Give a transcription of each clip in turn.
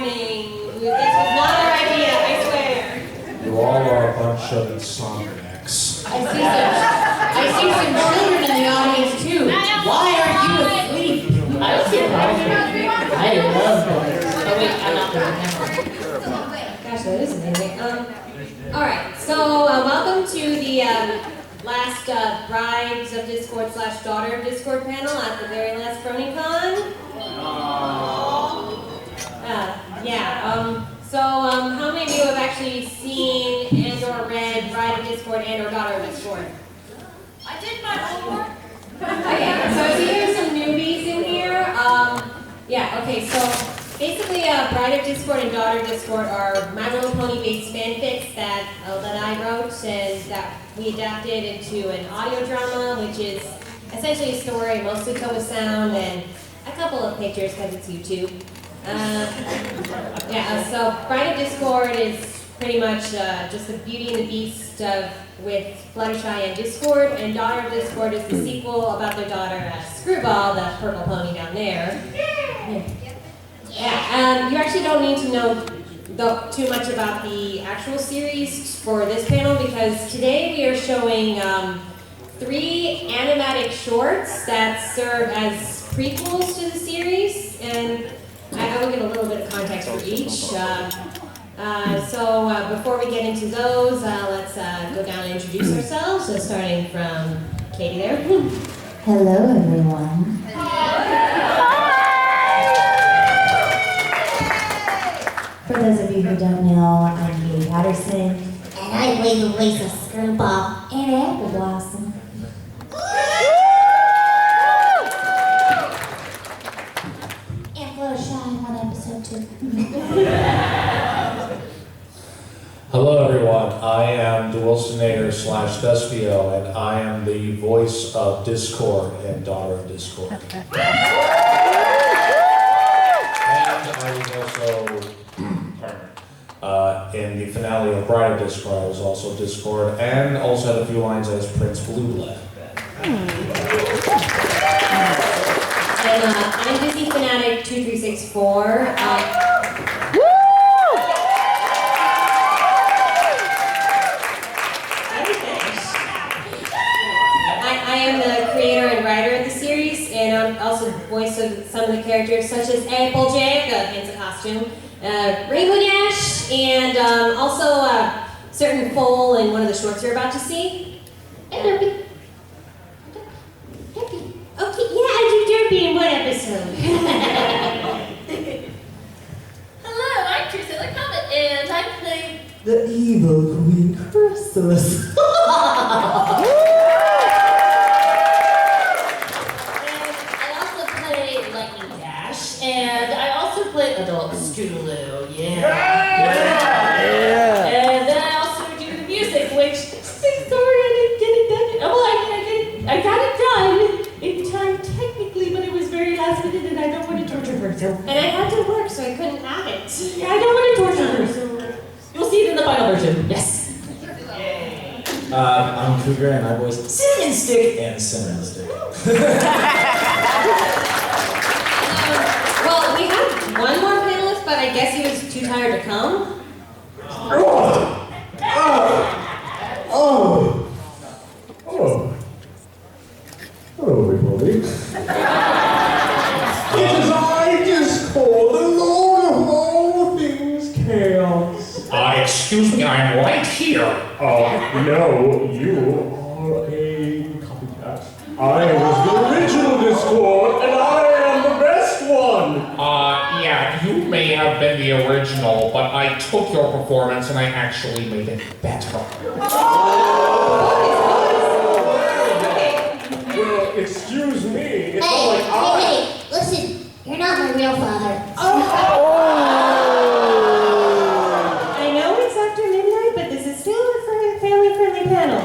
morning. This was not our idea, I swear. You all are a bunch of insomniacs. I see some children in the audience too. Why are you asleep? I was here watching. I love boys. Oh wait, I'm not the camera. Gosh, that is amazing. Alright, so welcome to the last Brides of Discord / Daughter of Discord panel at the very last BronyCon. So how many of you have actually seen and or read Bride of Discord and or Daughter of Discord? I did my homework. Okay, so I see there's some newbies in here. So basically Bride of Discord and Daughter of Discord are My Little Pony based fanfics that I wrote and that we adapted into an audio drama, which is essentially a story mostly told with sound and a couple of pictures because it's YouTube. So Bride of Discord is pretty much just the Beauty and the Beast with Fluttershy and Discord, and Daughter of Discord is the sequel about their daughter Screwball, the purple pony down there. You actually don't need to know too much about the actual series for this panel because today we are showing 3 animatic shorts that serve as prequels to the series, and I will give a little bit of context for each. Before we get into those, let's go down and introduce ourselves. So starting from Katie there. Hello, everyone. For those of you who don't know, I'm Katie Patterson, and I play the voice of Screwball and Apple Blossom. And Fluttershy on episode 2. Hello everyone, I am DeWilsonator / Despio, and I am the voice of Discord and Daughter of Discord. And I was also, in the finale of Bride of Discord, I was also Discord, and also had a few lines as Prince Blueblood. And I'm Disney Fanatic 2364. I am the creator and writer of the series, and I'm also the voice of some of the characters, such as Applejack, a fancy costume, Rainbow Dash, and also a certain foal in one of the shorts you're about to see. And Derpy. Okay, yeah, I do Derpy in one episode. Hello, I'm Teresa the Comet, and I play The evil Queen Chrysalis. and I also play Adult Scootaloo, Yeah. And then I also do the music, which, sorry I didn't get it done. Well, I got it done in time technically, but it was very last minute and I don't want to torture her, so. And I had to work, so I couldn't have it. Yeah, I don't want to torture her, so you'll see it in the final version, yes. I'm Cougar and I voice Cinnamon Stick and Cinnamon Stick. Well, we have one more panelist, but I guess he was too tired to come. Hello everybody. It is I, Discord, the Lord of all things chaos. Excuse me, I'm right here. No, you are a copycat. I was the original Discord, and I am the best one! Yeah, you may have been the original, but I took your performance and I actually made it better. Well, excuse me, it's not like Hey, listen, you're not my real father. I know it's after midnight, but this is still a family-friendly panel.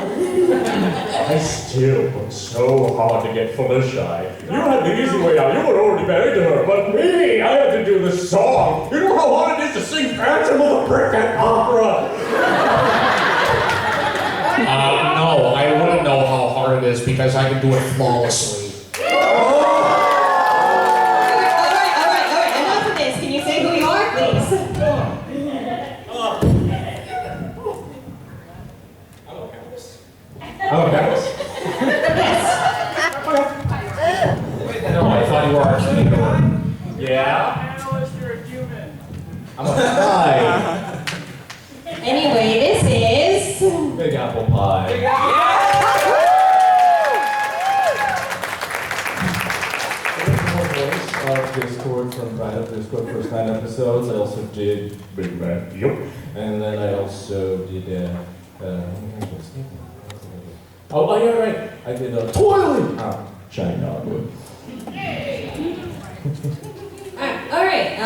I still worked so hard to get Fluttershy. You had the easy way out, you were already married to her, but me, I had to do the song. You know how hard it is to sing Phantom of the Cricket Opera? No, I wouldn't know how hard it is because I can do it flawlessly. All right, enough of this. Can you say who you are, please? Yeah? Analyst, you're a human. I'm a pie. Anyway, this is... Big apple pie. Of Discord from Pride of Discord first 9 episodes. I also did Big Bang. Yep. And then I also did oh yeah, right. I did Toilet. China. Alright,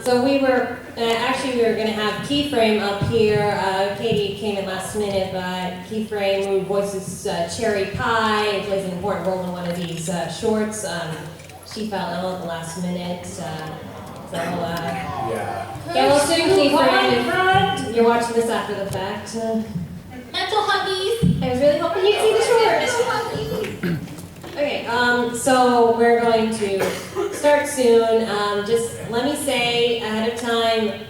so we were gonna have Keyframe up here. Katie came in last minute, but Keyframe, who voices Cherry Pie, and plays an important role in one of these shorts. She fell ill at the last minute, yeah, well soon, Keyframe, you're watching this after the fact. Mental huggies. I was really hoping you'd see the short. Okay, so we're going to start soon. Just let me say ahead of time,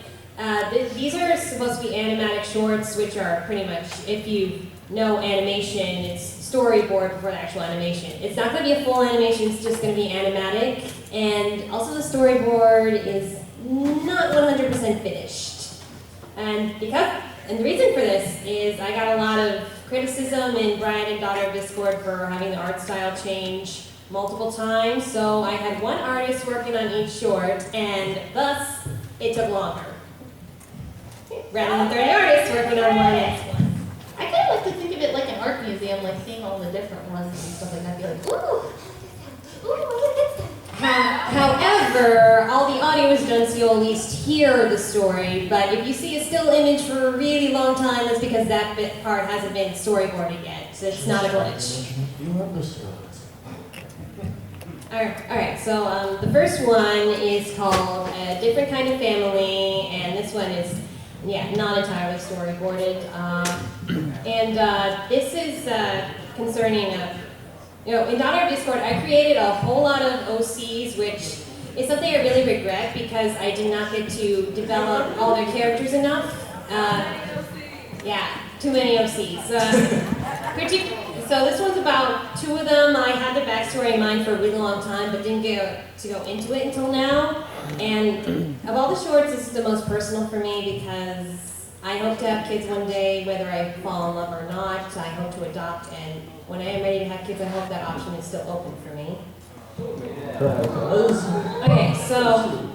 these are supposed to be animatic shorts, which are pretty much, if you know animation, it's storyboard before the actual animation. It's not going to be a full animation, it's just going to be animatic. And also the storyboard is not 100% finished. And the reason for this is I got a lot of criticism in Bride and Daughter of Discord for having the art style change multiple times. So I had one artist working on each short, and thus it took longer. Rather than 30 artists working on one next one. I kind of like to think of it like an art museum, like seeing all the different ones and stuff like that. Be like, ooh, look at this. However, all the audio is done so you'll at least hear the story, but if you see a still image for a really long time, that's because that part hasn't been storyboarded yet, so it's not a glitch. You understand. Alright, so the first one is called A Different Kind of Family, and this one is, not entirely storyboarded. This is concerning in Daughter of Discord, I created a whole lot of OCs, which is something I really regret because I did not get to develop all their characters enough. Too many OCs. So this one's about 2 of them. I had the backstory in mind for a really long time, but didn't get to go into it until now. And of all the shorts, this is the most personal for me because I hope to have kids one day, whether I fall in love or not. I hope to adopt, and when I am ready to have kids, I hope that option is still open for me. Okay, so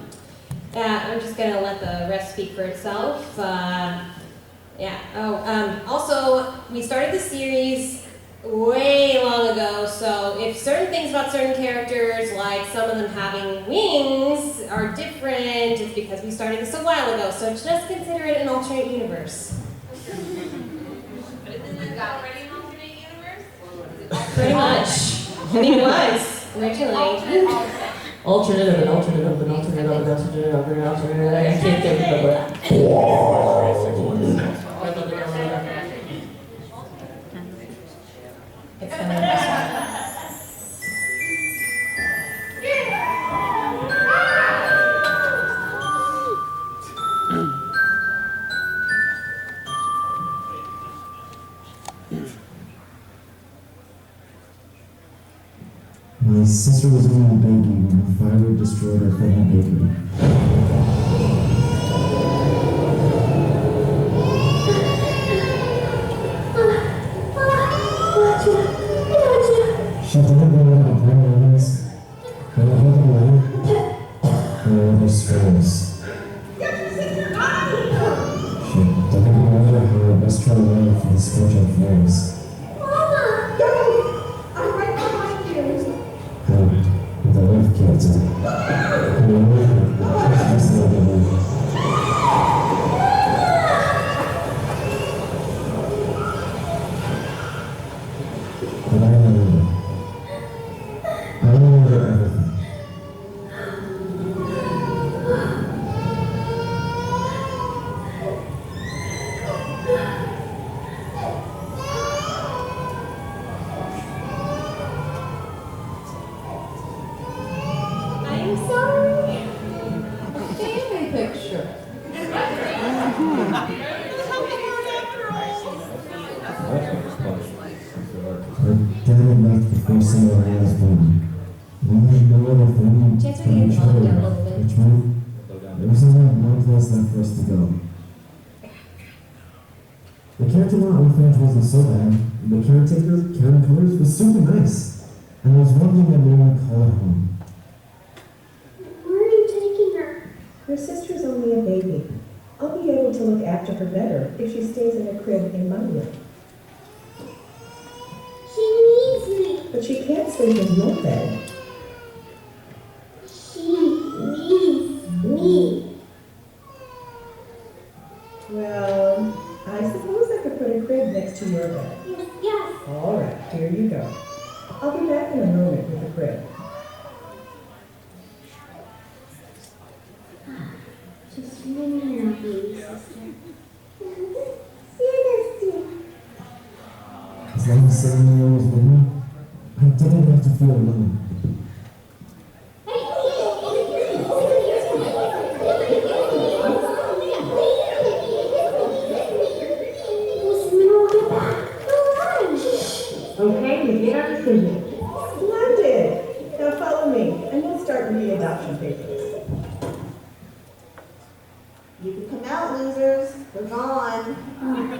I'm just gonna let the rest speak for itself. Also, we started the series way long ago, so if certain things about certain characters, like some of them having wings, are different, it's because we started this a while ago, so just consider it an alternate universe. But isn't it already an alternate universe? Pretty much. I mean, it was, originally. Alternate of an alternate of an alternate of an alternate of an alternate. I can't get it. It's gonna mess up. My sister was only a baby when a fire destroyed our family bakery. She didn't know what a brain was, but I had to learn her other stories. She didn't know how her best friend life in this project was. The life cancer. But I remember everything. I'm sorry. Family picture. Her dad left before someone else born. We had no other family but was time for us to go. The character in our orphanage wasn't so bad. The caretaker, Karen Colors, was super nice. And there was one thing that made me call it home. Where are you taking her? Her sister's only a baby. I'll be able to look after her better if she stays in a crib in my room. She needs me. But she can't sleep in your bed. She needs me. Well, I suppose I could put a crib next to your bed. Yes. All right, here you go. I'll be back in a moment with the crib. Just let me know, baby sister. Sister. As long as 7 years was with me, I didn't have to feel alone. Okay, you made our decision. Splendid! Now follow me, and we'll start with the adoption papers. You can come out, losers. We're gone.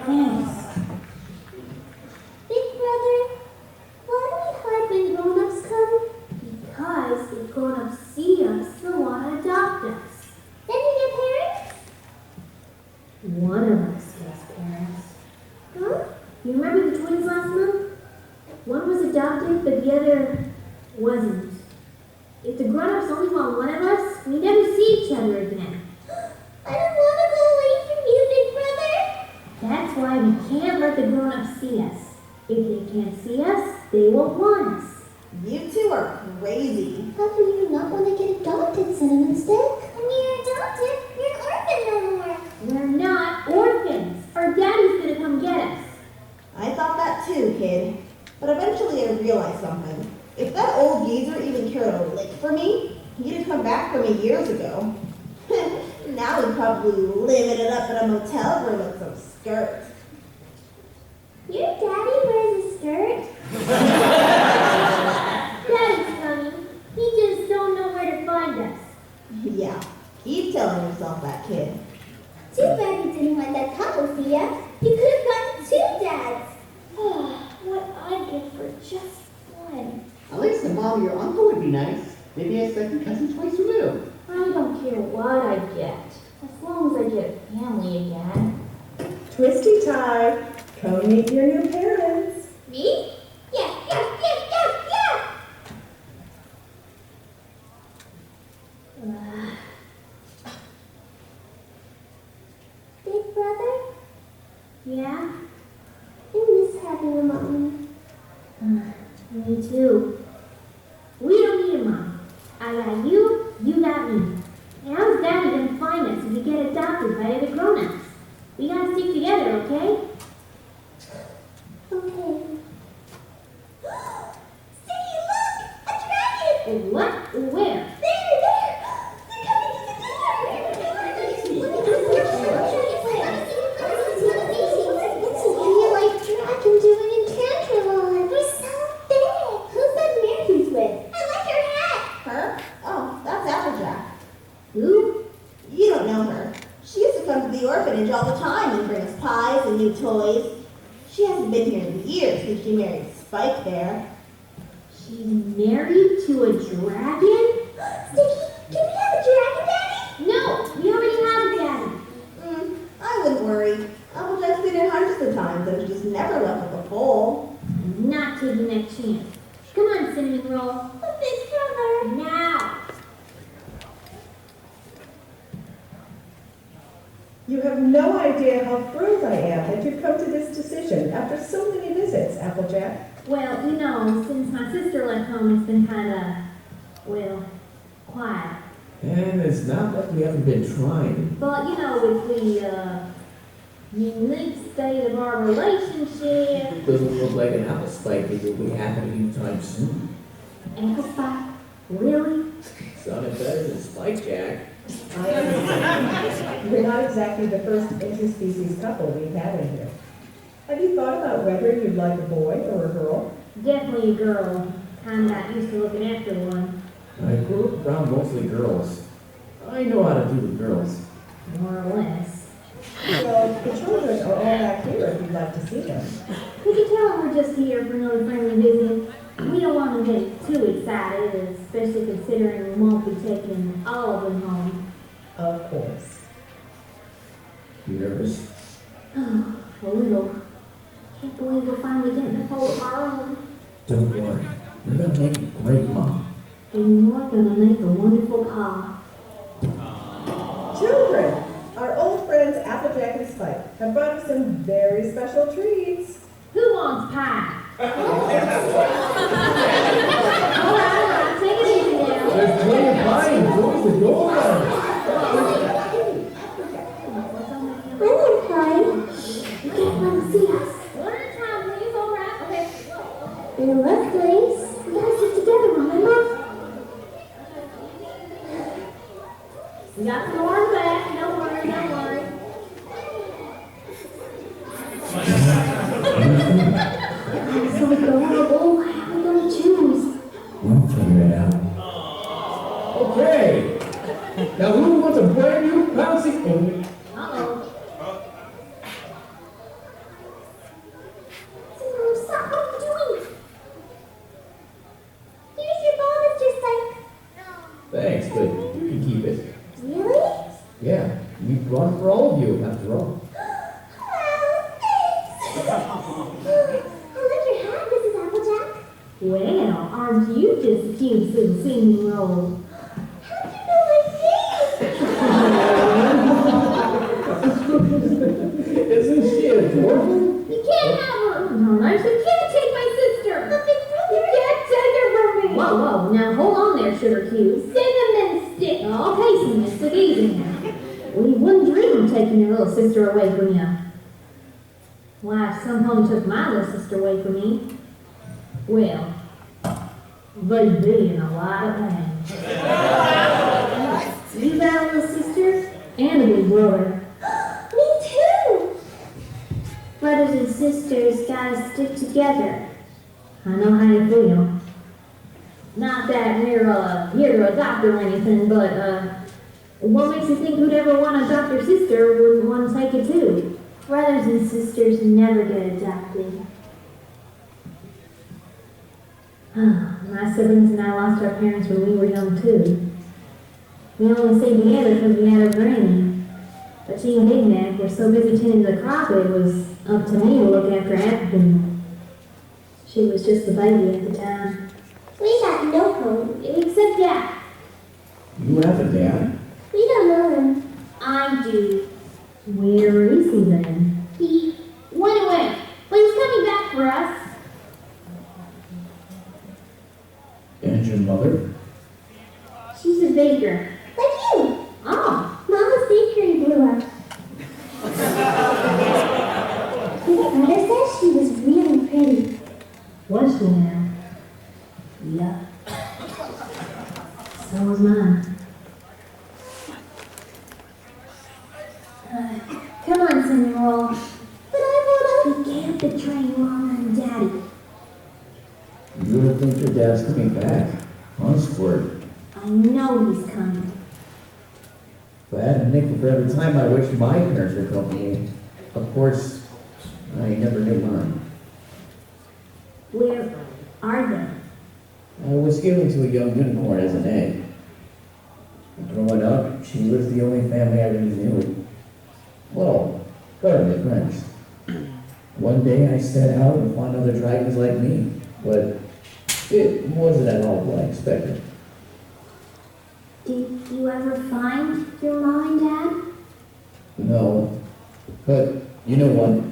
Thanks. Big brother, why do we hide when grown-ups come? Because if grown-ups see us, they'll want to adopt us. Then we get parents? One of us gets parents. Huh? You remember the twins last month? One was adopted, but the other wasn't. If the grown-ups only want one of us, we never see each other again. I don't want to go away from you, big brother. That's why we can't let the grown-ups see us. If they can't see us, they won't want us. You two are crazy. How do you not want to get adopted, Cinnamon Stick? When you're adopted, you're an orphan no more. We're not orphans. Our daddy's gonna come get us. I thought that too, kid. But eventually I realized something. If that old geezer even cared a lick for me, he'd have come back for me years ago. Now he'd probably living it up in a motel room with some skirts. Your daddy wears a skirt? Daddy's funny. He just don't know where to find us. Yeah, keep telling yourself that, kid. Too bad you didn't let that couple see ya. You could have gotten 2 dads. Oh, what I'd give for just one. At least the mom of your uncle would be nice. Maybe a second cousin twice removed. I don't care what I get, as long as I get family again. Twisty tie, come meet your new parents. Me? Yeah. Big brother? Yeah? I miss having a mommy. Me too. We don't need a mom. I got you, you got me. And how's Daddy gonna find us if we get adopted by other grown-ups? We gotta stick together, okay? Okay. See, look! A dragon! What? Where? There! They're coming to the door! What's a real-life dragon doing in Tantralon? We're so big! Who's that man he's with? I like her hat! Her? Oh, that's Applejack. Who? You don't know her. She used to come to the orphanage all the time and bring us pies and new toys. She hasn't been here in years since she married Spike there. She's married to a dragon? Sticky, can we have a dragon daddy? No, we already have a daddy. I wouldn't worry. Applejack's been here hundreds of times and she's never left with a foal. I'm not taking that chance. Come on, Cinnamon Roll. A big brother. Now. You have no idea how thrilled I am that you've come to this decision after so many visits, Applejack. Well, you know, since my sister left home, it's been kind of, well, quiet. And it's not like we haven't been trying. But, you know, with the unique state of our relationship. Doesn't look like an apple spike that will be happening anytime soon. Ankle spike? Really? Sounded better than Spike Jack. You're not exactly the first interspecies couple we've had in here. Have you thought about whether you'd like a boy or a girl? Definitely a girl. Kinda got used to looking after one. I grew up around mostly girls. I know how to do with girls. more or less. Well, the children are all back here if you'd like to see them. Could you tell them we're just here for another friendly visit? We don't want to get too excited, especially considering we won't be taking all of them home. Of course. You nervous? Oh, a little. Can't believe we're finally getting a hold of our own. Don't worry. You're gonna make a great mom. And you're gonna make a wonderful pa. Children, our old friends Applejack and Spike have brought us some very special treats. Who wants pie? All right, take it easy now. There's plenty of pie and close the door. I want pie. You can't let them see us. One at a time, please. All right. Okay. In the left place. We gotta sit together, remember? We got some more in the back. Don't worry, don't worry. So adorable. How are we gonna choose? We'll figure it out. Okay. Now who wants a brand new bouncy? Uh-oh. Simone, stop. What are you doing? Here's your ball, Mr. Spike. Thanks, but you can keep it. Really? Yeah, we brought it for all of you, after all. Well, aren't you just cute and singing roll? How'd you know my name? Isn't she adorable? You can't have her! No, you can't take my sister! The big brother! You can't take her from me! Whoa, whoa, now hold on there, Sugar Cube. Cinnamon stick! Okay, Cinnamon stick, easy now. We wouldn't dream of taking your little sister away from you. Why, if some pony took my little sister away from me, well, they'd be in a lot of pain. You got a little sister and a big brother. Me too! Brothers and sisters gotta stick together. I know how you feel. Not that we're here to adopt or anything, but what makes you think who'd ever want to adopt your sister wouldn't want to take it too? Brothers and sisters never get adopted. My siblings and I lost our parents when we were young too. We only stayed together because we had a granny. But she and Big Mac were so busy tending the crop it was up to me to look after African. She was just a baby at the time. We got no home except Dad. You have a dad? We don't know him. I do. Where is he then? He went away, but he's coming back for us. And your mother? She's a baker. Like you. Oh. Mama's bakery blew up. His mother says she was really pretty. Was she now? Yeah. So was mine. Come on, Cinderella. But I wanna... We can't betray Mama and Daddy. You don't think your dad's coming back? Onward. I know he's coming. If I had a nickel for every time I wished my parents were coming, of course, I never knew mine. Where are they? I was given to a young unicorn as an egg. Growing up, she was the only family I really knew. Well, government friends. One day I set out and found other dragons like me, but it wasn't at all what I expected. Did you ever find your mom and dad? No, but you know what?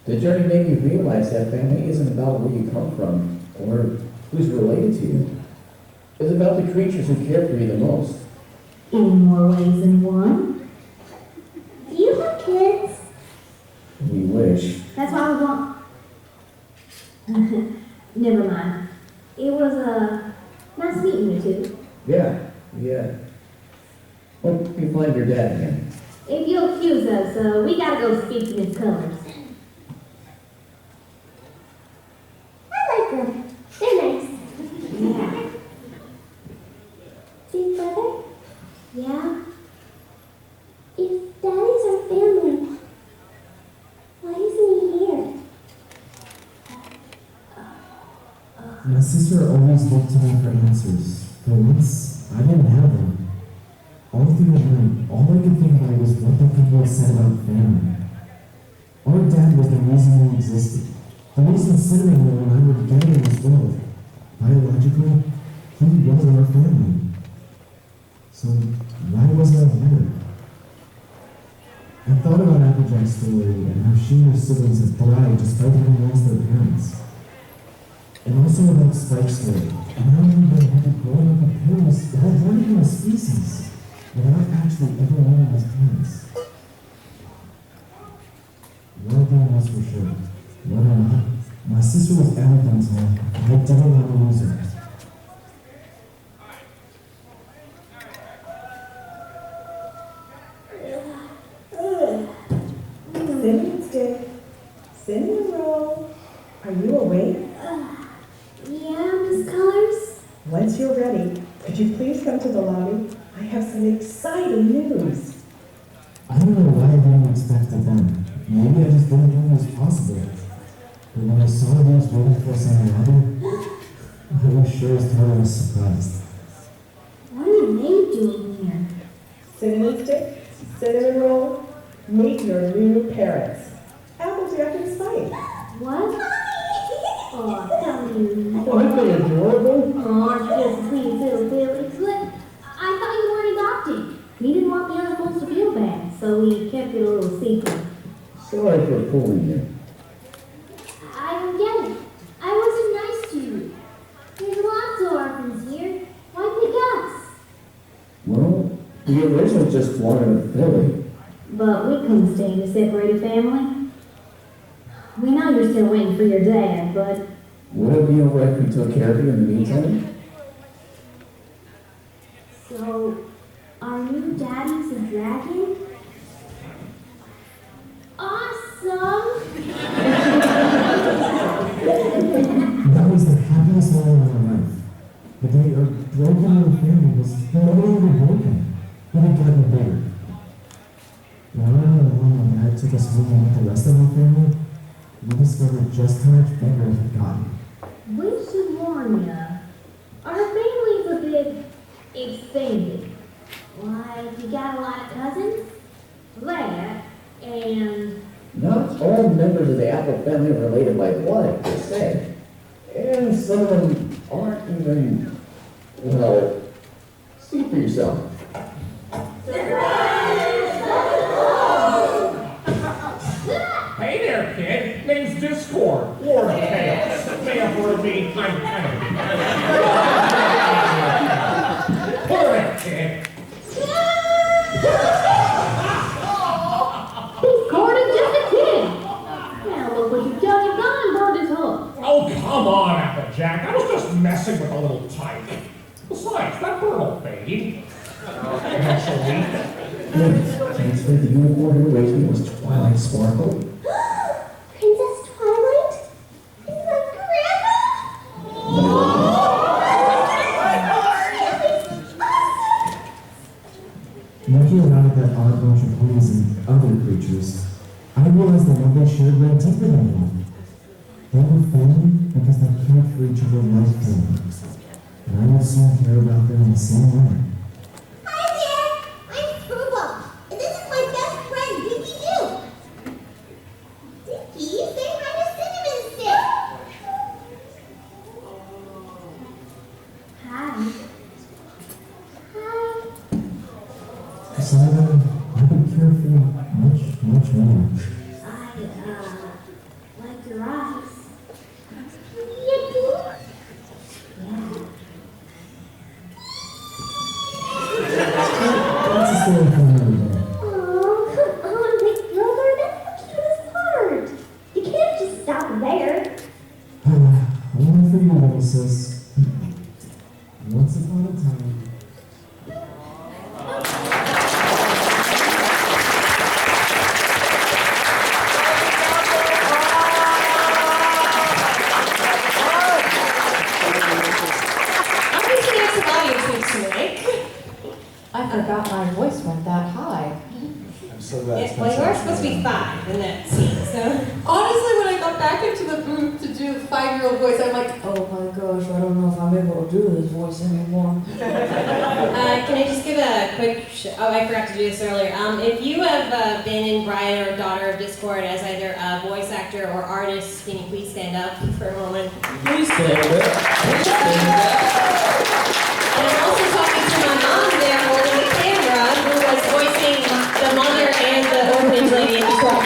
The journey made me realize that family isn't about where you come from or who's related to you. It's about the creatures who care for you the most. In more ways than one. Do you have kids? We wish. That's why we want... Never mind. It was, nice meeting you two. Yeah. Hope you find your dad again. If you'll excuse us, we gotta go speak to Miss Colors. I like them. They're nice. Yeah. Big brother? Yeah? sister always looked to me for answers, but once I didn't have them. All through the night, all I could think about was what the people had said about family. Our dad was the reason we existed, the reason Cinnamon and I were together in this world. Biologically, he was our family. So why wasn't I here? I thought about Applejack's story and how she and her siblings had thrived despite having lost their parents. And also about Spike's story, and how he had been growing up with parents that had run into a species without actually ever learning his parents. One thing was for sure, whether or not, my sister was everything to me, and I didn't want to lose her. Cinnamon stick. Cinnamon roll. Are you awake? Yeah, Miss Colors? Once you're ready, could you please come to the lobby? I have some exciting news. I don't know why I didn't expect it then. Maybe I just didn't think it was possible. But when I saw those waiting for us in the lobby, I was sure as totally surprised. What are they doing here? Cinnamon stick, cinnamon roll, meet your new parents. Applejack and Spike. What? Oh, tell me. Aren't they adorable? Oh, just sweet little Billy. But I thought you weren't adopting. We didn't want the other folks to feel bad, so we kept it a little secret. Sorry for fooling you. I don't get it. I wasn't nice to you. There's lots of orphans here. Why pick us? Well, the original just wanted a filly. But we couldn't stay in a separated family. We know you're still waiting for your dad, but... Would it be alright if we took care of you in the meantime? So, our new daddy's a dragon? Awesome! That was the happiest moment of my life. The day our broken little family was no longer broken, but it got bigger. When my dad took us home and with the rest of our family, we discovered just how much bigger it had gotten. We should warn ya. Our family's a bit expanded. Like, you got a lot of cousins? That, and... Not all members of the Apple family are related by blood, per se. And some of them aren't even, well, see for yourself. Hey there, kid. Name's Discord. Lord of Chaos. May have heard me. I'm kind of Put her in, kid. He's Gordon just a kid! Now look what you've done. You've gone and burned his hook. Oh, come on, Applejack. I was just messing with a little tyke. Besides, that bird will fade. Eventually. Thanks for the unicorn who raised me was Twilight Sparkle. Princess Twilight? Is that Grandma? Looking around at that odd bunch of ponies and other creatures, I realized the love they shared ran deeper than me. They were family because they cared for each other like family. And I would soon care about them in the same way. Hi there! I'm Screwball, and this is my best friend, Dinky Doo. Dinky, say hi to Cinnamon Stick! Hi. Hi. Simon, I would care for you much, much more. I, like your eyes. Yippee! Yeah. That's a story for another day. Oh, come on, big brother. That's the cutest part. You can't just stop there. Only for you, little sis. Once upon a time. Obviously, I have some audience things to make. I forgot my voice went that high. I'm so glad it's Well, been you're so supposed to be long. 5 in that scene, so. Honestly, when I got back into the booth to do the 5-year-old voice, I'm like, oh my gosh, I don't know if I'm able to do this voice anymore. Can I just give a quick, I forgot to do this earlier. If you have been in Bride or Daughter of Discord as either a voice actor or artist, can you please stand up for a moment? Please stand up. And I'm also talking to my mom there holding the camera, who was voicing the mother and the orphanage lady in the song.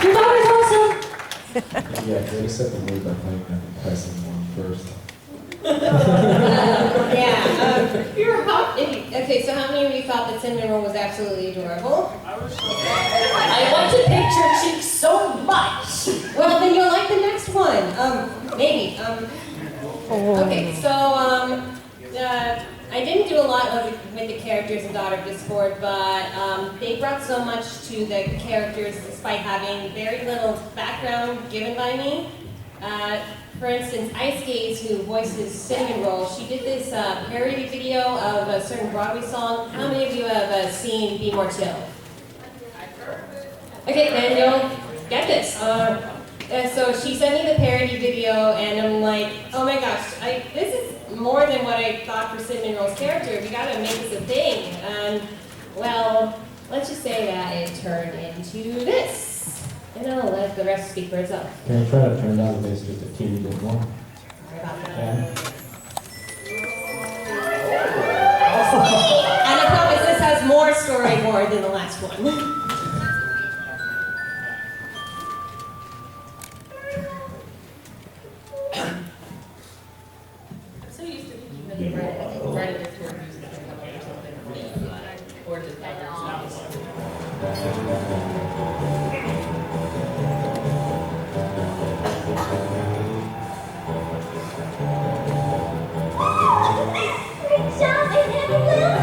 Your daughter's awesome. Yeah, they set the mood by playing that pressing one first. Okay, so how many of you thought that Cinnamon Roll was absolutely adorable? I want to picture cheeks so much. Well, then you'll like the next one. Maybe. Okay, so I didn't do a lot with the characters in Daughter of Discord, but they brought so much to the characters despite having very little background given by me. For instance, Ice Gaze, who voices Cinnamon Roll, she did this parody video of a certain Broadway song. How many of you have seen Be More Chill? Okay, then you'll get this. So she sent me the parody video, and I'm like, oh my gosh, this is more than what I thought for Cinnamon Roll's character. We gotta make this a thing. And, well, let's just say that it turned into this. And I'll let the rest speak for itself. Can I try to turn down the bass just a teeny bit more? Sorry about that. Yeah. And I promise this has more storyboard than the last one. So used to thinking that you write a Discord music or just Great job, Annabelle!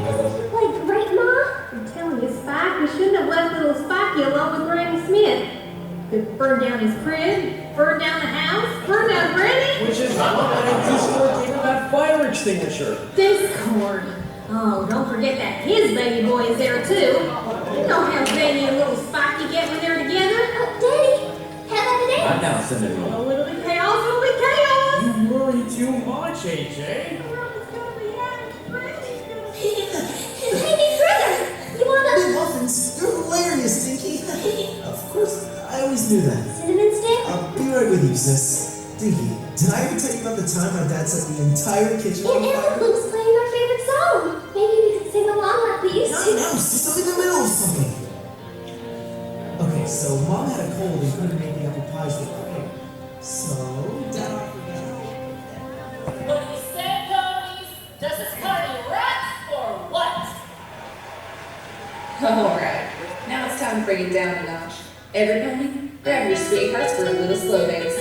Doesn't he play great, Ma? I'm telling you, Spike, you shouldn't have left little Spikey alone with Granny Smith. Could burn down his crib, burn down the house, burn down Granny. Which is why Discord gave her that fire extinguisher. Discord. Oh, don't forget that his baby boy is there too. You know how Granny and little Spikey get when they're together. Oh, Daddy, have a day. I'm now sending it. Oh, it'll be chaos, it'll be chaos. You worry too much, AJ. Hey, brother, you wanna... Hey, Muffins, you're hilarious, Dinky. Of course, I always knew that. Cinnamon stick? I'll be right with you, sis. Dinky, did I ever tell you about the time my dad set the entire kitchen on And fire? Annabelle's playing our favorite song. Maybe we could sing along like we used to. No, sis, I'm in the middle of something. Okay, so Mom had a cold and couldn't make the apple pies that quick. So, Dad What you said, ponies? Does this party rock or what? Alright, now it's time to bring it down a notch. Every pony, grab your sweethearts for a little slow dance.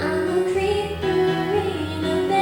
I'm a creeper in a bed.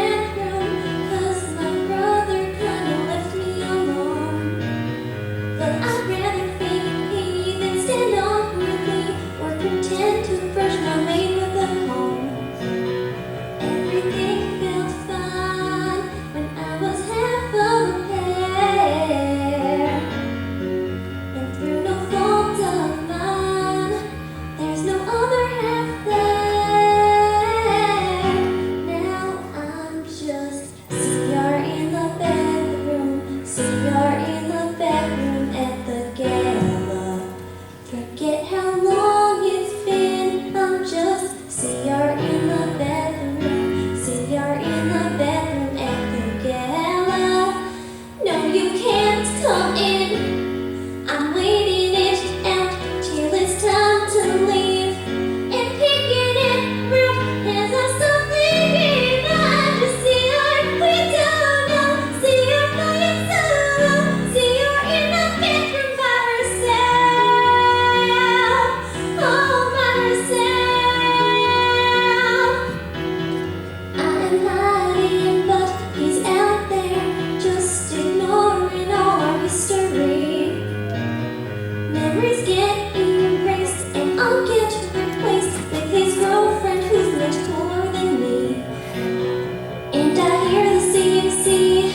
And I hear the sea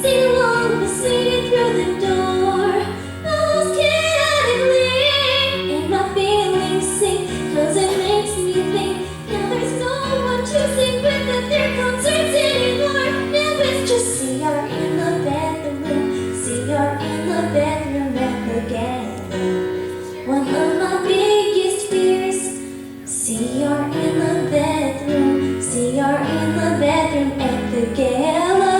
sing along beside it through the door. Almost chaotically, and my feelings sink, 'cause it makes me think now there's no one to sing with at their concerts anymore. Now it's just CR in the bathroom, CR in the bathroom at the Gala. One of my biggest fears, CR in the bathroom, CR in the bathroom at the Gala.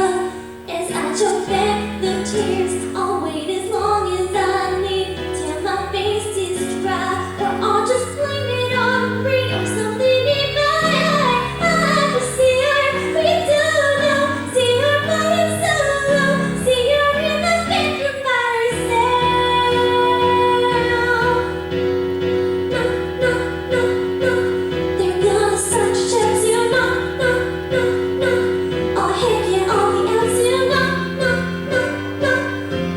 As I choke back the tears, I'll wait as long as I need till my face is dry, or I'll just blame it on rain or something in my eye. I have to see her, but you don't know. See her by herself, see her in the bedroom by herself. No, no, no, no, they're gonna search checks you. No, no, no, no. Oh heck yeah, I'll be out soon. No, no, no, no.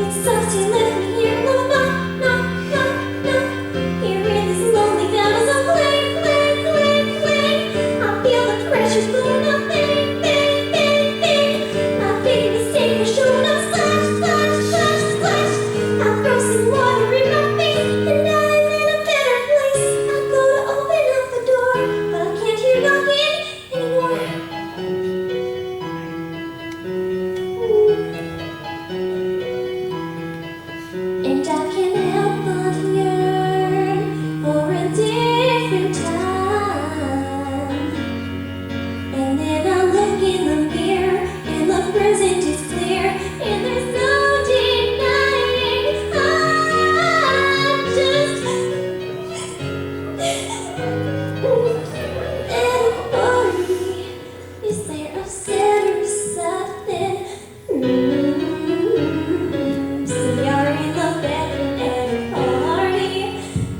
It sucks he left me here. No, no, no, no, no. Here in this lonely town is a clang, clang, clang, clang. I feel the pressure going up, bang, bang, bang, bang. My big mistake was showing up, splash, splash, splash, splash. I throw some water in my face, and now I'm in a better place. I go to open up the door, but I can't hear knocking anymore. And I can't help but yearn for a different time. And then I look in the mirror, and the present is clear, and there's no denying I'm just at a party. Is there upset or something? CR in the bathroom at a party.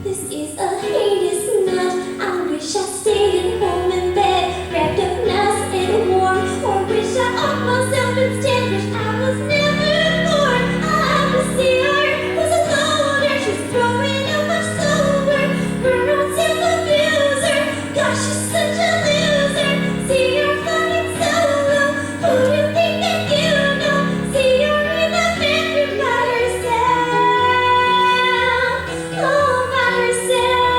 This is a heinous nut. I wish I stayed at home in bed, wrapped up nice and warm, or wish I off myself instead. Wish I was never born. I have to see her, who's a loner. She's throwing up much sober. Burnout self abuser. Gosh, she's such a loser. See her flying solo. Who do you think that you know? See her in the bedroom by herself. All by herself.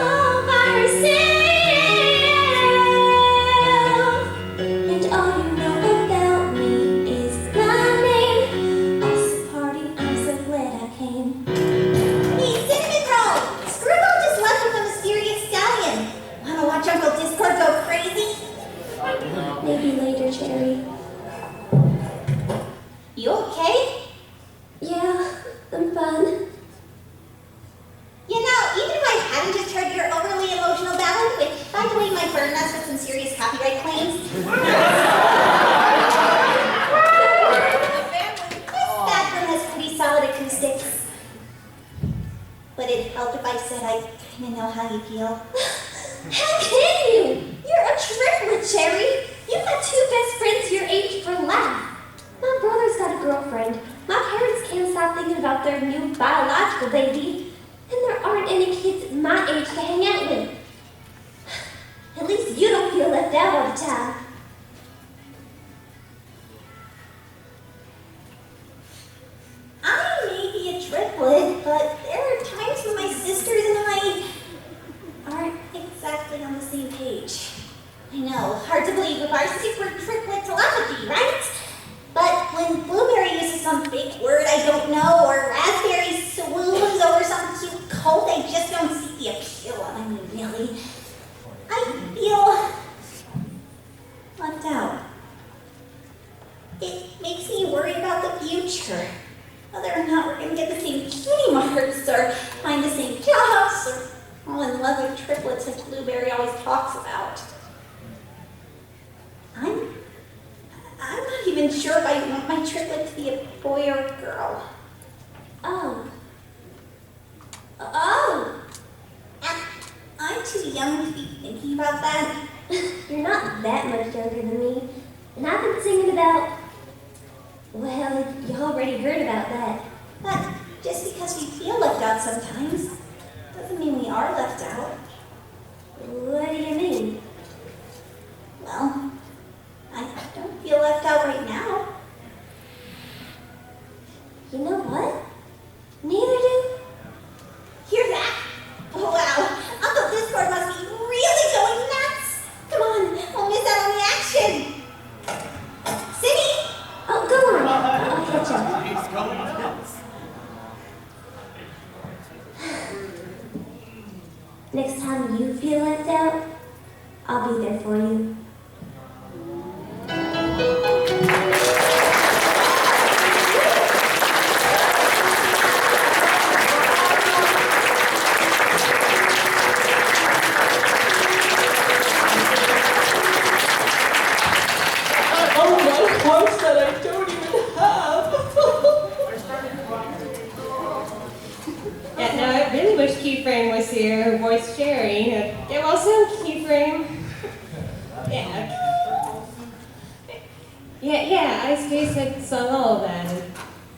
All by herself. And all you know about me is my name. Also party, I'm so glad I came. Hey, Cinnamon Roll! Scribble just left with a mysterious stallion. Wanna watch Uncle Discord go crazy? Maybe later, Cherry. You okay? Yeah, I'm fine. You know, even if I hadn't just heard your overly emotional ballad, which, by the way, might burden us with some serious copyright claims. This bathroom has pretty solid acoustics. Would it help if I said I kinda know how you feel? How can you? You're a triplet, Cherry. You've got two best friends your age for life. My brother's got a girlfriend. My parents can't stop thinking about their new biological baby. And there aren't any kids my age to hang out with. At least you don't feel left out all the time. I may be a triplet, but there are times when my sisters and I aren't exactly on the same page. I know, hard to believe with our secret triplet telepathy, right? But when Blueberry uses some fake word I don't know, or Raspberry swoons over some cute coat, I just don't see the appeal. I mean, really. I feel left out. It makes me worry about the future. Whether or not we're gonna get the same cutie marks, or find the same jobs, or fall in love with triplets like Blueberry always talks about. I'm not even sure if I want my triplet to be a boy or a girl. Oh. Oh! I'm too young to be thinking about that. You're not that much younger than me. And I've been singing about... Well, you already heard about that. But just because we feel left out sometimes, doesn't mean we are left out. What do you mean? Well, you. Parts that I don't even have. Yeah, no, I really wish Keyframe was here, voice sharing. Get well soon, Keyframe. Yeah. Yeah, Ice Case had sung all of that.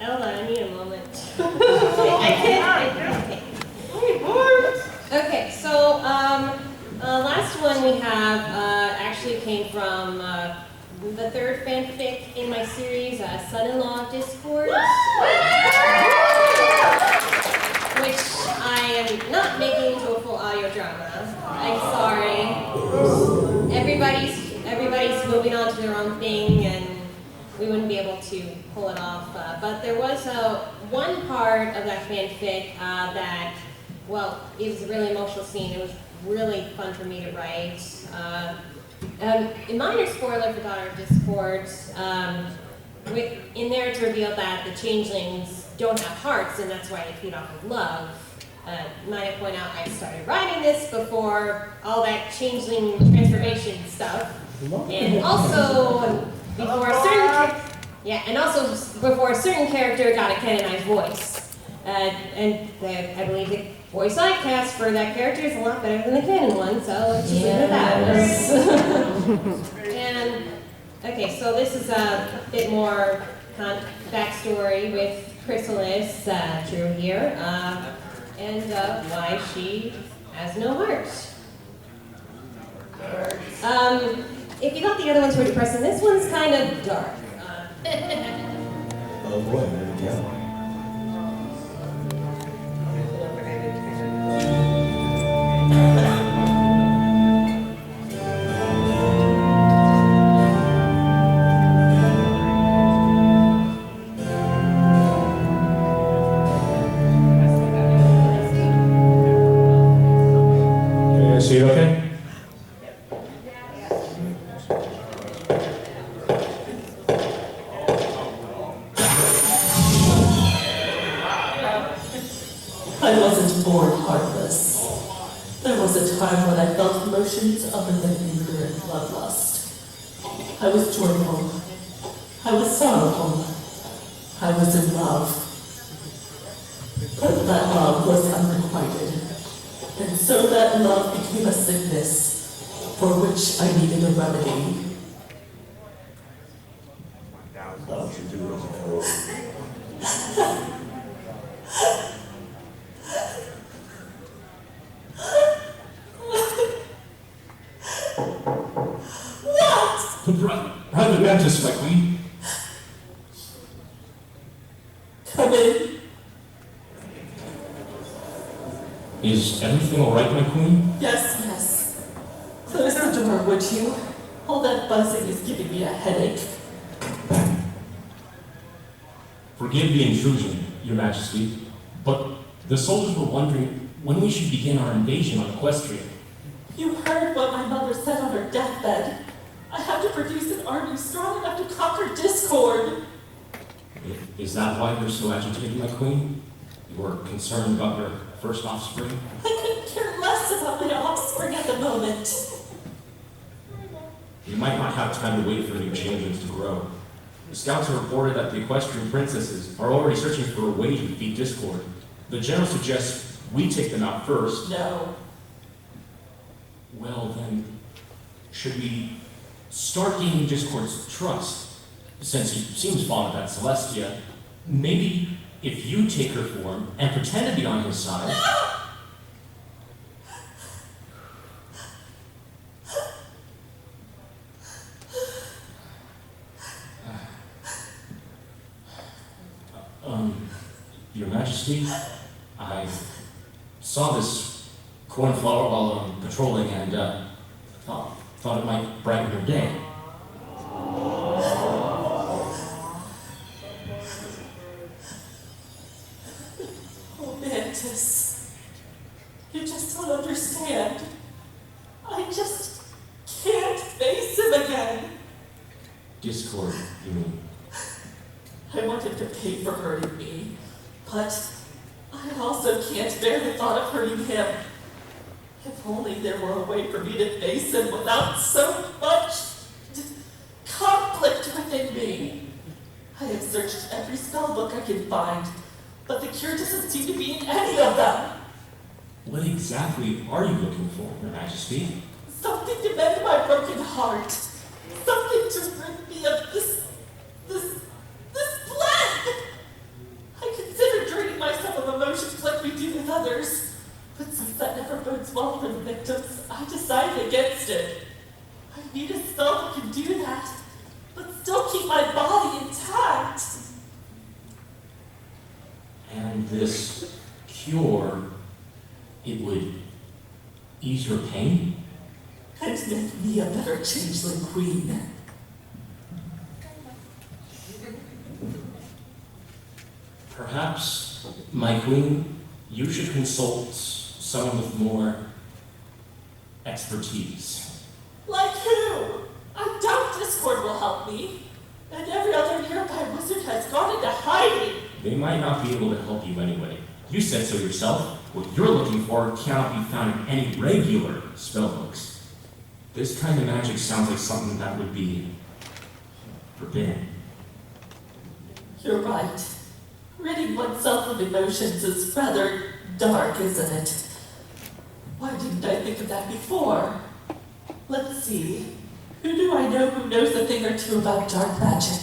Hold on, I need a moment. I can't. Okay, so last one we have actually came from the third fanfic in my series, Son-in-Law Discord, which I am not making into a full audio drama. I'm sorry. Everybody's moving on to their own thing, and we wouldn't be able to pull it off. But there was one part of that fanfic that, well, it was a really emotional scene. It was really fun for me to write. A minor spoiler for Daughter of Discord. In there it's revealed that the changelings don't have hearts, and that's why they feed off of love. Might I point out I started writing this before all that changeling transformation stuff, and also before a certain character got a canonized voice. I believe the voice I cast for that character is a lot better than the canon one, so let's just leave it at that. And okay, so this is a bit more backstory with Chrysalis, Drew here, and why she has no heart. If you thought the other ones were depressing, this one's kind of dark. Oh boy, there we go. See it okay? I wasn't born heartless. There was a time when I felt emotions other than anger and bloodlust. I was joyful. I was sorrowful. I was in love. But that love was unrequited. And so that love became a sickness for which I needed a remedy. Private Mantis, my queen. Come in. Is everything all right, my queen? Yes. Close the door, would you? All that buzzing is giving me a headache. Forgive the intrusion, Your Majesty, but the soldiers were wondering when we should begin our invasion on Equestria. You heard what my mother said on her deathbed. I have to produce an army strong enough to conquer discord. Is that why you're so agitated, my queen? You were concerned about your first offspring? I couldn't care less about my offspring at the moment. You might not have time to wait for new changelings to grow. The scouts have reported that the equestrian princesses are already searching for a way to defeat discord. The general suggests we take them out first. No. Well then, should we start gaining Discord's trust? Since he seems fond of that Celestia, maybe if you take her form and pretend to be on his side. Your Majesty, I saw this cornflower while patrolling and thought it might brighten her day. Oh, Mantis. You just don't understand. I just can't Discord, you mean? I wanted to pay for hurting me, but I also can't bear the thought of hurting him. If only there were a way for me to face him without so much conflict within me. I have searched every spell book I can find, but the cure doesn't seem to be in any of them. What exactly are you looking for, Your Majesty? Something to mend my broken heart. Something to rid me of this plague. I considered draining myself of emotions like we do with others, but since that never bodes well for the victims, I decided against it. I need a spell that can do that, but still keep my body intact. And this cure, it would ease your pain? And make me a better changeling queen. Perhaps, my queen, you should consult someone with more expertise. Like who? I doubt Discord will help me. And every other nearby wizard has gone into hiding. They might not be able to help you anyway. You said so yourself. What you're looking for cannot be found in any regular spellbooks. This kind of magic sounds like something that would be forbidden. You're right. Ridding oneself of emotions is rather dark, isn't it? Why didn't I think of that before? Let's see. Who do I know who knows a thing or two about dark magic?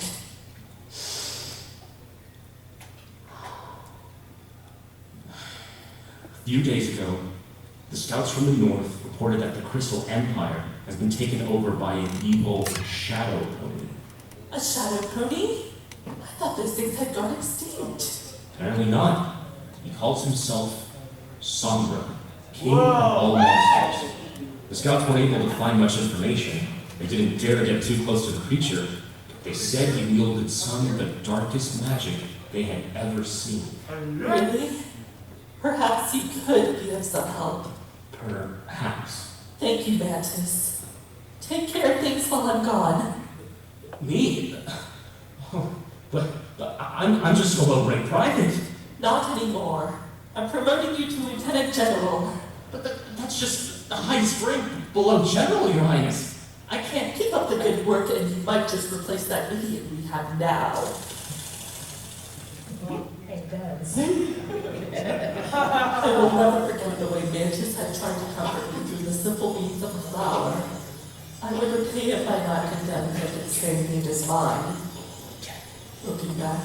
A few days ago, the scouts from the north reported that the Crystal Empire has been taken over by an evil shadow pony. A shadow pony? I thought those things had gone extinct. Apparently not. He calls himself Sombra, king of all monsters. The scouts weren't able to find much information. They didn't dare to get too close to the creature. They said he wielded some of the darkest magic they had ever seen. Really? Perhaps he could be of some help. Perhaps. Thank you, Mantis. Take care of things while I'm gone. Me? Oh, but I'm just a low-rank private. Not anymore. I'm promoting you to Lieutenant General. But that's just the highest rank below General, Your Highness. I can't keep up the good work, and you might just replace that idiot we have now. It does. I will never forget the way Mantis had tried to comfort me through the simple means of a flower. I would repay it by not condemning him to the same fate as mine. Looking back,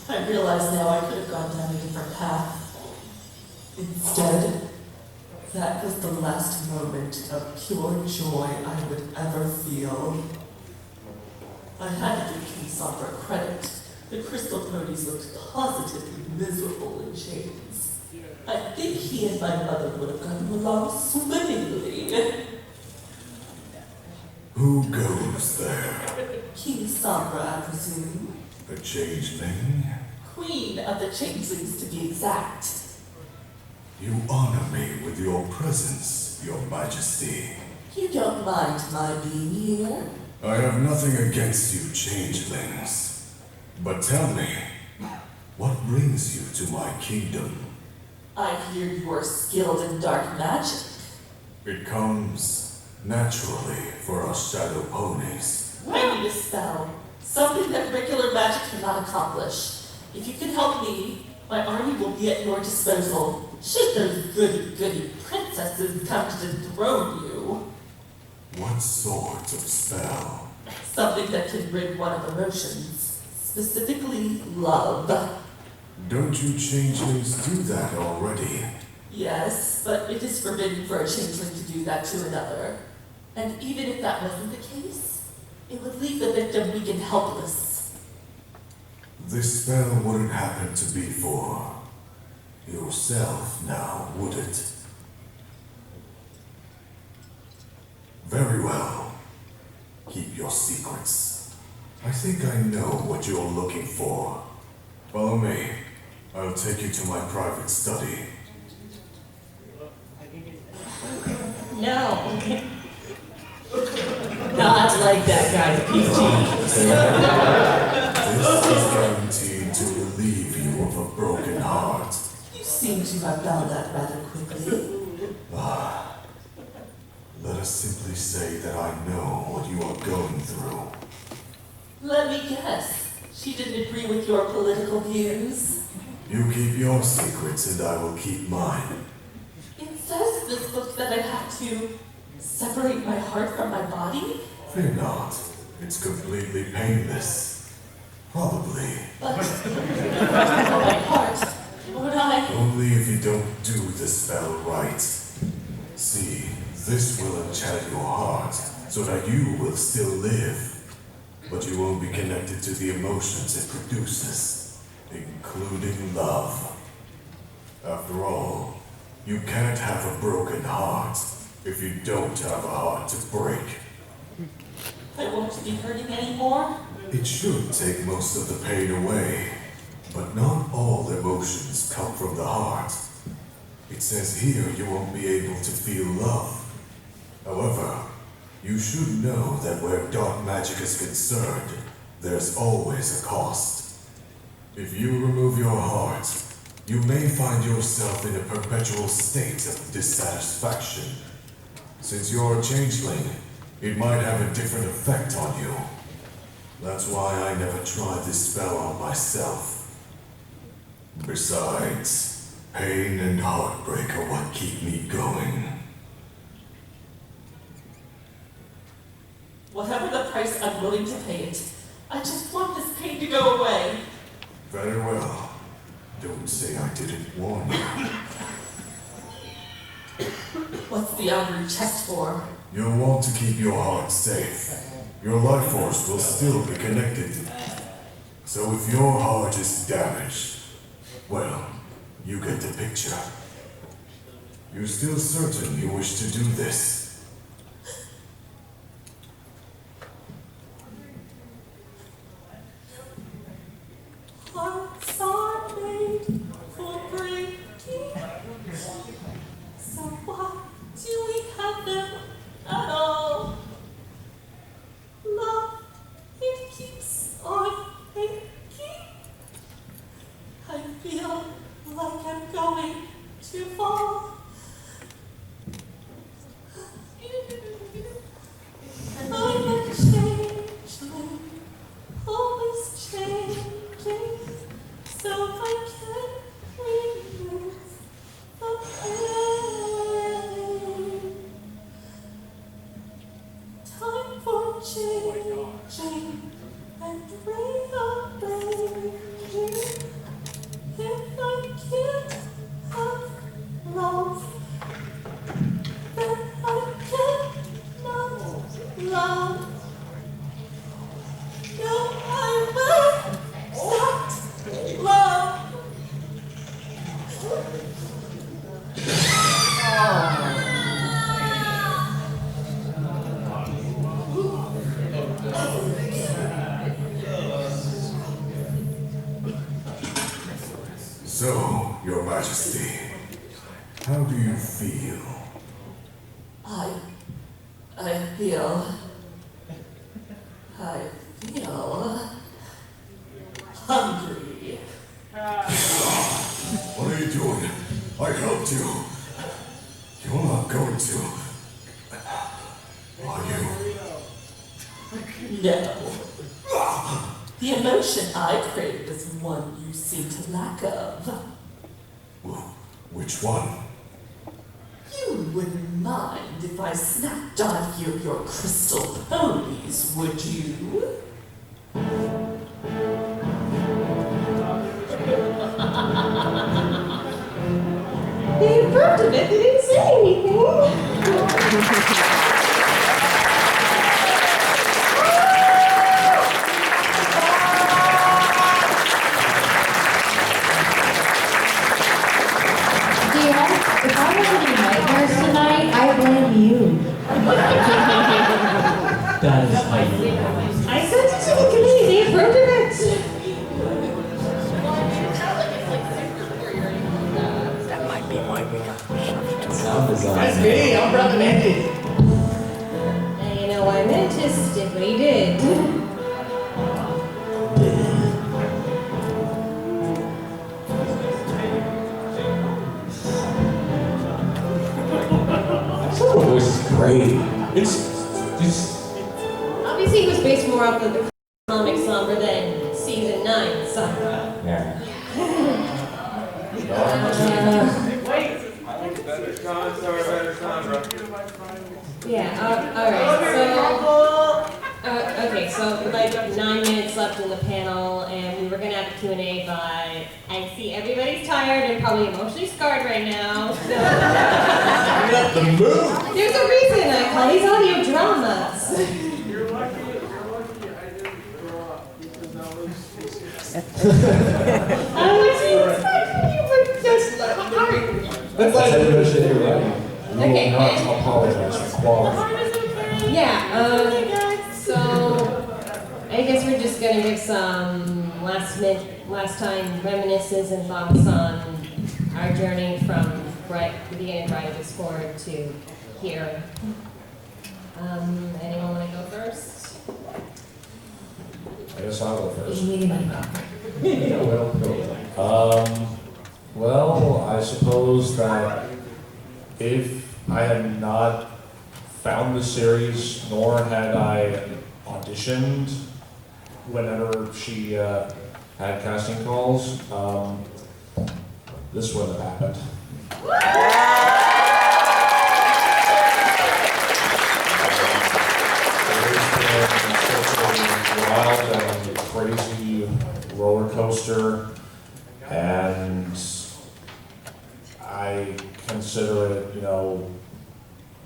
I realize now I could have gone down a different path. Instead, that was the last moment of pure joy I would ever feel. I had to give King Sombra credit. The crystal ponies looked positively miserable in chains. I think he and my mother would have gotten along swimmingly. Who goes there? King Sombra, I presume. A changeling? Queen of the changelings, to be exact. You honor me with your presence, Your Majesty. You don't mind my being here? I have nothing against you, changelings. But tell me, what brings you to my kingdom? I hear you are skilled in dark magic. It comes naturally for us shadow ponies. I need a spell. Something that regular magic cannot accomplish. If you can help me, my army will be at your disposal. Should those goody-goody princesses come to dethrone you. What sort of spell? Something that can rid one of emotions. Specifically, love. Don't you changelings do that already? Yes, but it is forbidden for a changeling to do that to another. And even if that wasn't the case, it would leave the victim weak and helpless. This spell wouldn't happen to be for yourself now, would it? Very well. Keep your secrets. I think I know what you're looking for. Follow me. I'll take you to my private study. No. Not like like that guy's PG. This is guaranteed to relieve you of a broken heart. You seem to have found that rather quickly. Let us simply say that I know what you are going through. Let me guess. She didn't agree with your political views. You keep your secrets and I will keep mine. It says in this book that I have to separate my heart from my body? Fear not. It's completely painless. Probably. But my heart, would I? Only if you don't do the spell right. See, this will enchant your heart so that you will still live. But you won't be connected to the emotions it produces, including love. After all, you can't have a broken heart if you don't have a heart to break. I won't be hurting anymore? It should take most of the pain away, but not all emotions come from the heart. It says here you won't be able to feel love. However, you should know that where dark magic is concerned, there's always a cost. If you remove your heart, you may find yourself in a perpetual state of dissatisfaction. Since you're a changeling, it might have a different effect on you. That's why I never tried this spell on myself. Besides, pain and heartbreak are what keep me going. Whatever the price, I'm willing to pay it. I just want this pain to go away. Very well. Don't say I didn't warn you. What's the ivory chest for? You'll want to keep your heart safe. Your life force will still be connected. So if your heart is damaged, well, you get the picture. You're still certain you wish to do this? Hearts are made for breaking. So why do we have them at all? Love, it keeps on aching. I feel like I'm going to fall. I'm a changeling, always changing, so I can remove the pain. Time for changing and rearranging. If I can't have love, then I cannot love. No, I will not love. So, Your Majesty, how do you feel? I feel hungry. What are you doing? I helped you. You're not going to. Are you? No. The emotion I craved is one you seem to lack of. Which one? You wouldn't mind if I snapped on a few of your crystal ponies, would you? They approved of it, they didn't say anything. If I have any nightmares tonight, I blame you. That is highly. I sent it to the committee, they approved of it. That might be why we got shoved to sound design. That's me, I'm Brother Andy. And you know, I meant to missed it, but he did. Summer voice is great. It's Obviously, he was based more off of the comic Sombra than season 9 Sombra. yeah. Yeah, alright, okay, so like 9 minutes left in the panel, and we were gonna have a Q&A, but I see everybody's tired and probably emotionally scarred right now, so... Not the mood! There's a reason I call these audio dramas. You're lucky I didn't grow up, because that was... I was expecting you were just like... That's like emotion you're right. You Okay. will not apologize for quality. Yeah, so I guess we're just gonna give some last time reminiscences and thoughts on our journey from the beginning of Bride of Discord to here. Anyone wanna go first? I guess I'll go first. Well, I suppose that if I had not found the series, nor had I auditioned whenever she had casting calls, this wouldn't have happened. It's been such a wild and crazy roller coaster, and I consider it,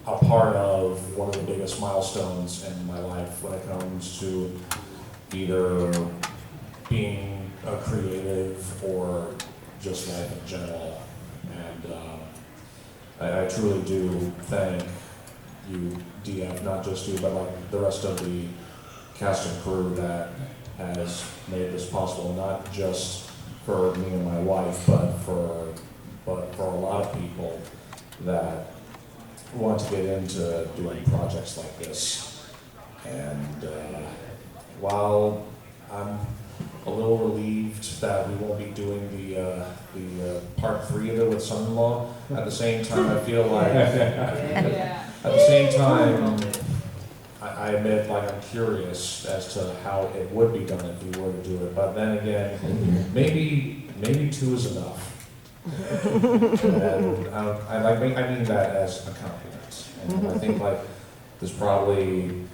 a part of one of the biggest milestones in my life when it comes to either being a creative or just life in general. And I truly do thank you, DF, not just you, but like the rest of the cast and crew that has made this possible, not just for me and my wife, but for a lot of people that want to get into doing projects like this. And while I'm a little relieved that we won't be doing the part 3 of it with son-in-law, at the same time I feel like, at the same time, I admit, like, I'm curious as to how it would be done if we were to do it. But then again, maybe 2 is enough. And I mean that as a compliment. And I think like there's probably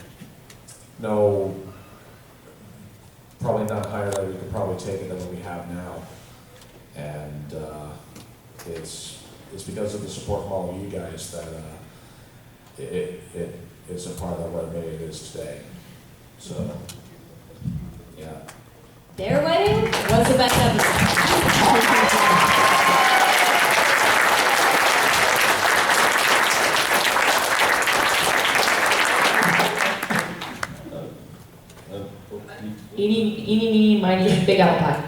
not higher that we could probably take it than what we have now. And it's because of the support from all of you guys that it's a part of what made it is today. So yeah. Their wedding was the best episode. Eeny, miny, big apple pie.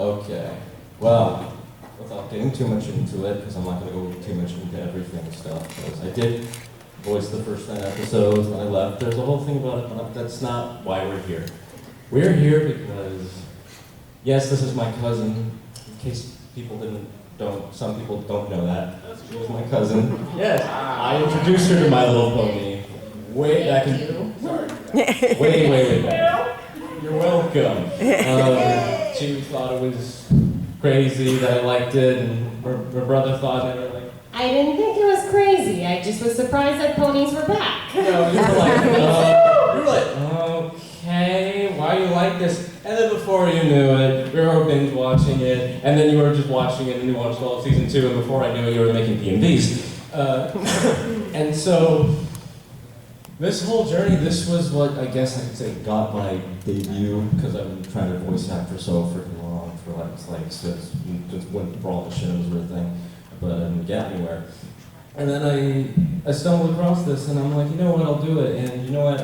Okay, well, without getting too much into it, because I'm not going to go too much into everything and stuff, because I did voice the first 9 episodes when I left. There's a whole thing about it, but that's not why we're here. We're here because, yes, this is my cousin, in case some people don't know that. She was my cousin. Yes, I introduced her to My Little Pony way back in... Sorry. Way back. You're welcome. She thought it was crazy that I liked it, and her brother thought that I didn't think it was crazy. I just was surprised that ponies were back. No, you were like, okay, why do you like this? And then before you knew it, we were binge watching it, and then you were just watching it, and you watched all of season 2, and before I knew it, you were making PMVs. And so, this whole journey, this was what I guess I could say got my debut, because I've been trying to voice act for so freaking long, since when all the shows were a thing, but I didn't get anywhere. And then I stumbled across this, and I'm like, you know what, I'll do it, and you know what,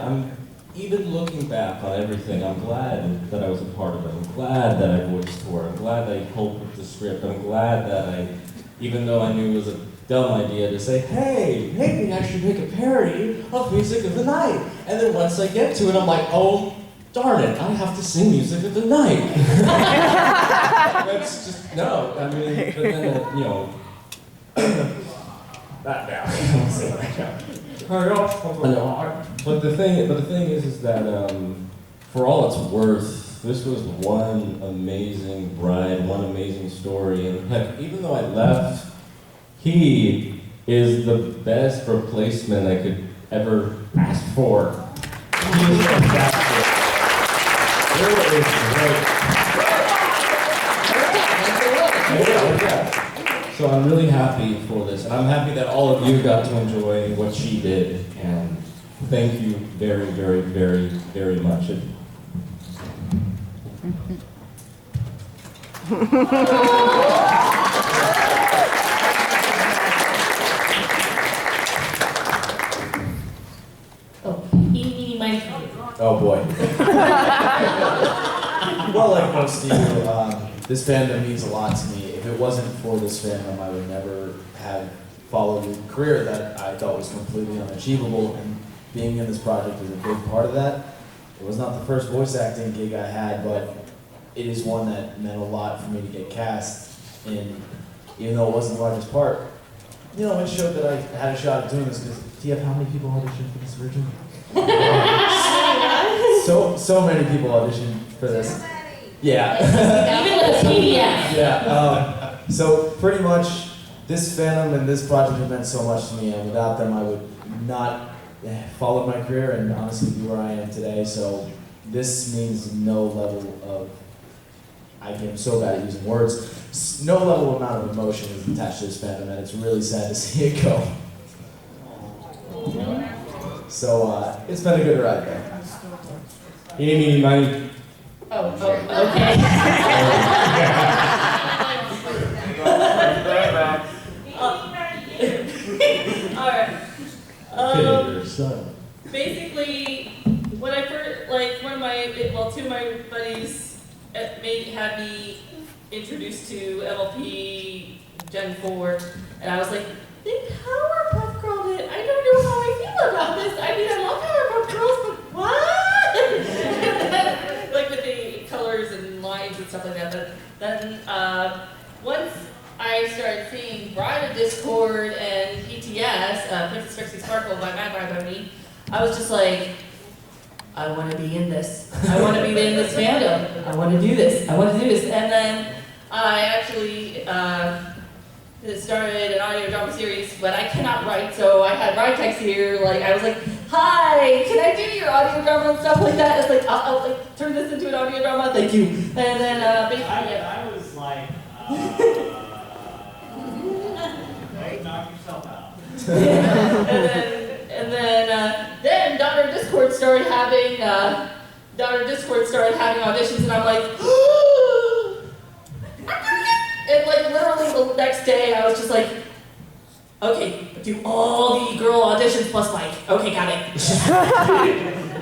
even looking back on everything, I'm glad that I was a part of it. I'm glad that I voiced for it. I'm glad that I helped with the script. I'm glad that even though I knew it was a dumb idea to say, hey, maybe I should make a parody of Music of the Night. And then once I get to it, I'm like, oh, darn it, I have to sing Music of the Night. That's just, no, I mean, but then, not now. Hurry up. But the thing is that, for all it's worth, this was one amazing bride, one amazing story, and heck, even though I left, he is the best replacement I could ever ask for. He is fantastic. It is great. So I'm really happy for this, and I'm happy that all of you got to enjoy what she did, and thank you very, very, very, very much. Oh boy. Well, like most of you, this fandom means a lot to me. If it wasn't for this fandom, I would never have followed a career that I thought was completely unachievable, and being in this project is a big part of that. It was not the first voice acting gig I had, but it is one that meant a lot for me to get cast in, even though it wasn't the largest part. You know, it showed that I had a shot at doing this, because do you have how many people auditioned for this original? So many people auditioned for this. Yeah. Even with a PDF. Yeah. So pretty much, this fandom and this project have meant so much to me, and without them, I would not follow my career and honestly be where I am today. So this means no level of, I am so bad at using words, no level amount of emotion is attached to this fandom, and it's really sad to see it go. So it's been a good ride, though. Eeny, meeny, miny. Okay. Alright. Basically, when I first, two of my buddies had me introduced to MLP Gen 4, and I was like, they Powerpuff Girl it. I don't know how I feel about this. I mean, I love Powerpuff Girls, but what? Like with the colors and lines and stuff like that. But then once I started seeing Bride of Discord and PTS, Princess Trixie Sparkle by Mad by Me, I was just like, I want to be in this. I want to be in this fandom. I want to do this. I want to do this. And then I actually started an audio drama series, but I cannot write, so I had write text here. Like I was like, "Hi, can I do your audio drama and stuff like that?" It's like, I'll like turn this into an audio drama. Thank you. And then basically, I was like, knock yourself out. and then Daughter Discord started having auditions, and I'm like, and like literally the next day, I was just like, okay, do all the girl auditions plus Mike. Okay, got it.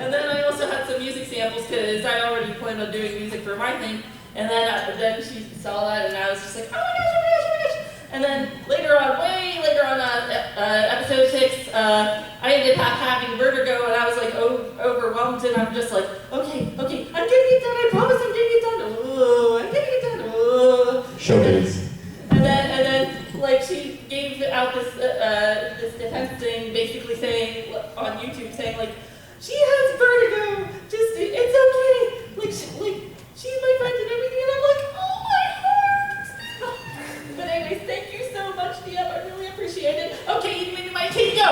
And then I also had some music samples because I already planned on doing music for my thing. And then she saw that, and I was just like, oh my gosh, oh my gosh, oh my gosh. And then way later on, episode 6, I ended up having vertigo, and I was like overwhelmed, and I'm just like, okay, I'm getting it done. I promise I'm getting it done. I'm getting it done. Showbiz. And then like she gave out this defense thing, basically saying on YouTube, saying like, she has vertigo. Just it's okay. She's my friend and everything, and I'm like, oh my heart. But anyways, thank you so much, DM. I really appreciate it. Okay, you made my kid go.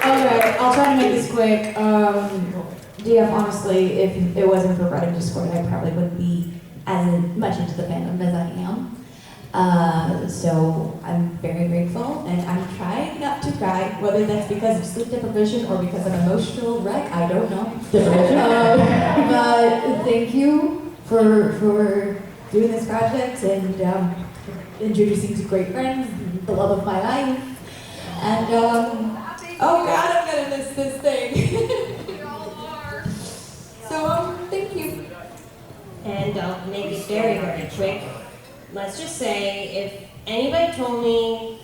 Alright, I'll try to make this quick. DF, honestly, if it wasn't for Bride of Discord, I probably wouldn't be as much into the fandom as I am. So I'm very grateful, and I'm trying not to cry, whether that's because of sleep deprivation or because of emotional wreck, I don't know. But thank you for doing this project and introducing to great friends, the love of my life, and oh God, I'm gonna miss this thing. So thank you. And I'll make it very, very quick. Let's just say if anybody told me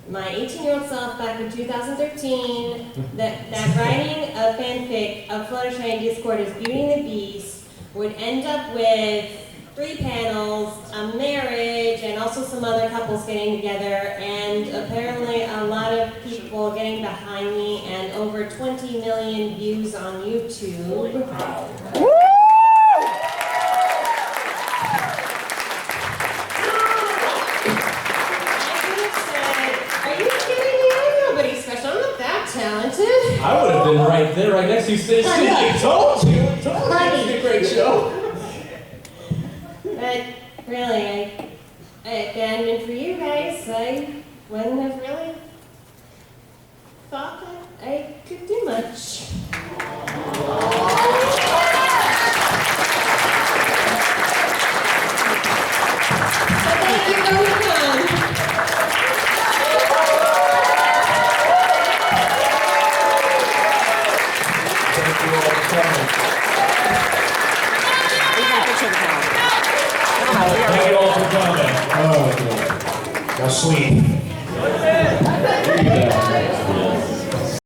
my 18-year-old self back in 2013 that writing a fanfic of Fluttershy and Discord as Beauty and the Beast would end up with 3 panels, a marriage, and also some other couples getting together, and apparently a lot of people getting behind me, and over 20 million views on YouTube. Talented. I would have been right there, right next to you, stage 2. I told you. I told you it would be a great show. But really, if it hadn't been for you guys, I wouldn't have really thought that I could do much. So thank you for coming. Thank you all for coming. Oh, good. Now sleep.